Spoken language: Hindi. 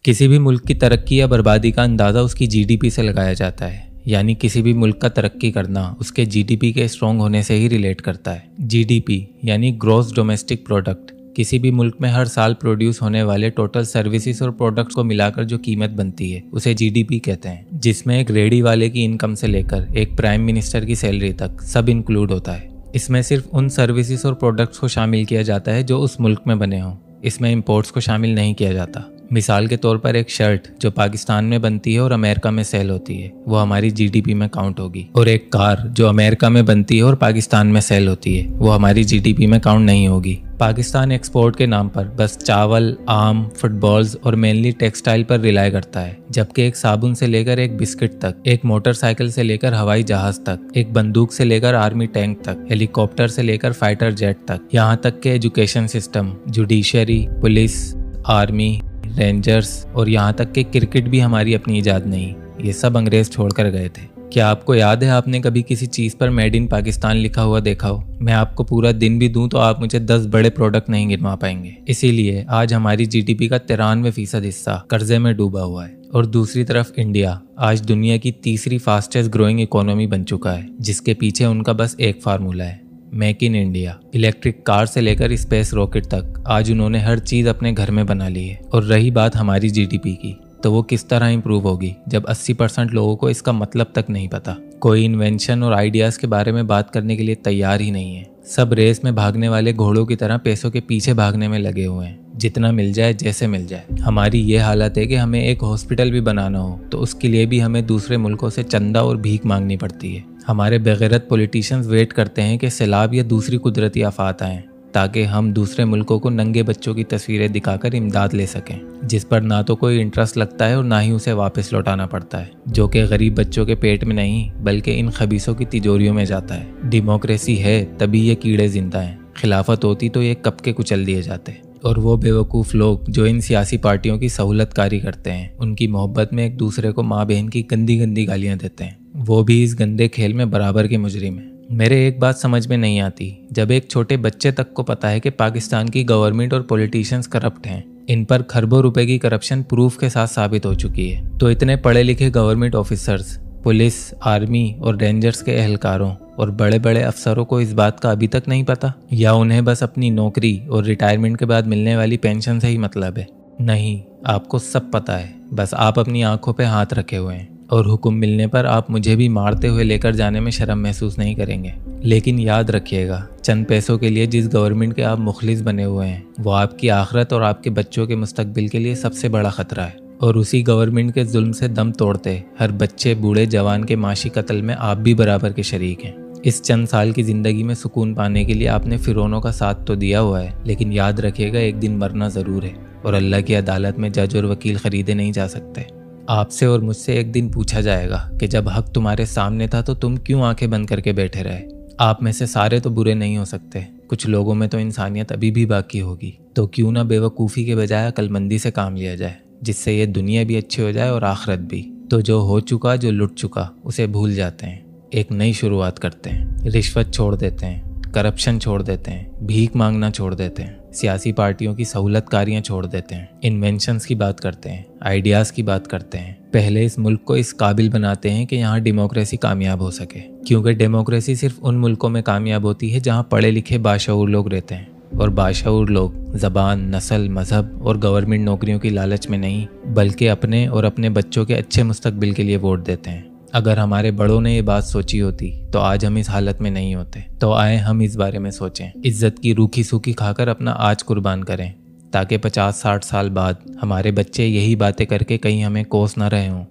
किसी भी मुल्क की तरक्की या बर्बादी का अंदाज़ा उसकी जीडीपी से लगाया जाता है। यानी किसी भी मुल्क का तरक्की करना उसके जीडीपी के स्ट्रॉन्ग होने से ही रिलेट करता है। जीडीपी यानी ग्रॉस डोमेस्टिक प्रोडक्ट किसी भी मुल्क में हर साल प्रोड्यूस होने वाले टोटल सर्विसेज और प्रोडक्ट्स को मिलाकर जो कीमत बनती है उसे जीडीपी कहते हैं, जिसमें एक रेडी वाले की इनकम से लेकर एक प्राइम मिनिस्टर की सैलरी तक सब इंक्लूड होता है। इसमें सिर्फ उन सर्विसेज और प्रोडक्ट्स को शामिल किया जाता है जो उस मुल्क में बने हों। इसमें इंपोर्ट्स को शामिल नहीं किया जाता। मिसाल के तौर पर एक शर्ट जो पाकिस्तान में बनती है और अमेरिका में सेल होती है वो हमारी जीडीपी में काउंट होगी, और एक कार जो अमेरिका में बनती है और पाकिस्तान में सेल होती है वो हमारी जीडीपी में काउंट नहीं होगी। पाकिस्तान एक्सपोर्ट के नाम पर बस चावल, आम, फुटबॉल्स और मेनली टेक्सटाइल पर रिलाय करता है, जबकि एक साबुन से लेकर एक बिस्किट तक, एक मोटरसाइकिल से लेकर हवाई जहाज तक, एक बंदूक से लेकर आर्मी टैंक तक, हेलीकॉप्टर से लेकर फाइटर जेट तक, यहाँ तक के education system, judiciary, police, army, rangers और यहाँ तक कि क्रिकेट भी हमारी अपनी इजाद नहीं, ये सब अंग्रेज छोड़कर गए थे। क्या आपको याद है आपने कभी किसी चीज़ पर मेड इन पाकिस्तान लिखा हुआ देखा हो? मैं आपको पूरा दिन भी दूं तो आप मुझे 10 बड़े प्रोडक्ट नहीं गिनवा पाएंगे। इसीलिए आज हमारी जीडीपी का 93% हिस्सा कर्जे में डूबा हुआ है। और दूसरी तरफ इंडिया आज दुनिया की तीसरी फास्टेस्ट ग्रोइंग इकोनॉमी बन चुका है, जिसके पीछे उनका बस एक फार्मूला है, make in India. Electric car से लेकर स्पेस रॉकेट तक आज उन्होंने हर चीज़ अपने घर में बना ली है। और रही बात हमारी जीडीपी की, तो वो किस तरह इंप्रूव होगी जब 80% लोगों को इसका मतलब तक नहीं पता। कोई इन्वेंशन और आइडियाज़ के बारे में बात करने के लिए तैयार ही नहीं है। सब रेस में भागने वाले घोड़ों की तरह पैसों के पीछे भागने में लगे हुए हैं, जितना मिल जाए जैसे मिल जाए। हमारी ये हालत है कि हमें एक हॉस्पिटल भी बनाना हो तो उसके लिए भी हमें दूसरे मुल्कों से चंदा और भीख मांगनी पड़ती है। हमारे बेगैरत पॉलिटिशियंस वेट करते हैं कि सैलाब या दूसरी कुदरती आफात आएँ ताकि हम दूसरे मुल्कों को नंगे बच्चों की तस्वीरें दिखाकर इमदाद ले सकें, जिस पर ना तो कोई इंटरेस्ट लगता है और ना ही उसे वापस लौटाना पड़ता है, जो कि गरीब बच्चों के पेट में नहीं बल्कि इन खबीसों की तिजोरियों में जाता है। डेमोक्रेसी है तभी ये कीड़े जिंदा हैं, खिलाफत होती तो ये कब के कुचल दिए जाते। और वो बेवकूफ़ लोग जो इन सियासी पार्टियों की सहूलतकारी करते हैं, उनकी मोहब्बत में एक दूसरे को माँ बहन की गंदी गंदी गालियाँ देते हैं, वो भी इस गंदे खेल में बराबर के मुजरिम हैं। मेरे एक बात समझ में नहीं आती, जब एक छोटे बच्चे तक को पता है कि पाकिस्तान की गवर्नमेंट और पॉलिटिशियंस करप्ट हैं, इन पर खरबों रुपए की करप्शन प्रूफ के साथ साबित हो चुकी है, तो इतने पढ़े लिखे गवर्नमेंट ऑफिसर्स, पुलिस, आर्मी और रेंजर्स के एहलकारों और बड़े बड़े अफसरों को इस बात का अभी तक नहीं पता, या उन्हें बस अपनी नौकरी और रिटायरमेंट के बाद मिलने वाली पेंशन से ही मतलब है? नहीं, आपको सब पता है, बस आप अपनी आंखों पे हाथ रखे हुए हैं और हुक्म मिलने पर आप मुझे भी मारते हुए लेकर जाने में शर्म महसूस नहीं करेंगे। लेकिन याद रखिएगा, चंद पैसों के लिए जिस गवर्नमेंट के आप मुखलिस बने हुए हैं वो आपकी आखिरत और आपके बच्चों के मुस्तकबिल के लिए सबसे बड़ा खतरा है। और उसी गवर्नमेंट के जुल्म से दम तोड़ते हर बच्चे, बूढ़े, जवान के माशी कत्ल में आप भी बराबर के शरीक हैं। इस चंद साल की ज़िंदगी में सुकून पाने के लिए आपने फिरौनों का साथ तो दिया हुआ है, लेकिन याद रखिएगा एक दिन मरना ज़रूर है और अल्लाह की अदालत में जज और वकील ख़रीदे नहीं जा सकते। आपसे और मुझसे एक दिन पूछा जाएगा कि जब हक तुम्हारे सामने था तो तुम क्यों आंखें बंद करके बैठे रहे। आप में से सारे तो बुरे नहीं हो सकते, कुछ लोगों में तो इंसानियत अभी भी बाकी होगी। तो क्यों ना बेवकूफ़ी के बजाय अक्लमंदी से काम लिया जाए, जिससे ये दुनिया भी अच्छी हो जाए और आखिरत भी। तो जो हो चुका, जो लुट चुका, उसे भूल जाते हैं, एक नई शुरुआत करते हैं, रिश्वत छोड़ देते हैं, करप्शन छोड़ देते हैं, भीख मांगना छोड़ देते हैं, सियासी पार्टियों की सहूलतकारियाँ छोड़ देते हैं, इन्वेंशंस की बात करते हैं, आइडियाज़ की बात करते हैं। पहले इस मुल्क को इस काबिल बनाते हैं कि यहाँ डेमोक्रेसी कामयाब हो सके, क्योंकि डेमोक्रेसी सिर्फ उन मुल्कों में कामयाब होती है जहाँ पढ़े लिखे बाशऊर लोग रहते हैं, और बाशऊर लोग ज़बान, नस्ल, मजहब और गवर्नमेंट नौकरियों की लालच में नहीं बल्कि अपने और अपने बच्चों के अच्छे मुस्तकबिल के लिए वोट देते हैं। अगर हमारे बड़ों ने ये बात सोची होती तो आज हम इस हालत में नहीं होते। तो आए हम इस बारे में सोचें, इज्जत की रूखी सूखी खाकर अपना आज कुर्बान करें, ताकि 50-60 साल बाद हमारे बच्चे यही बातें करके कहीं हमें कोस ना रहे हों।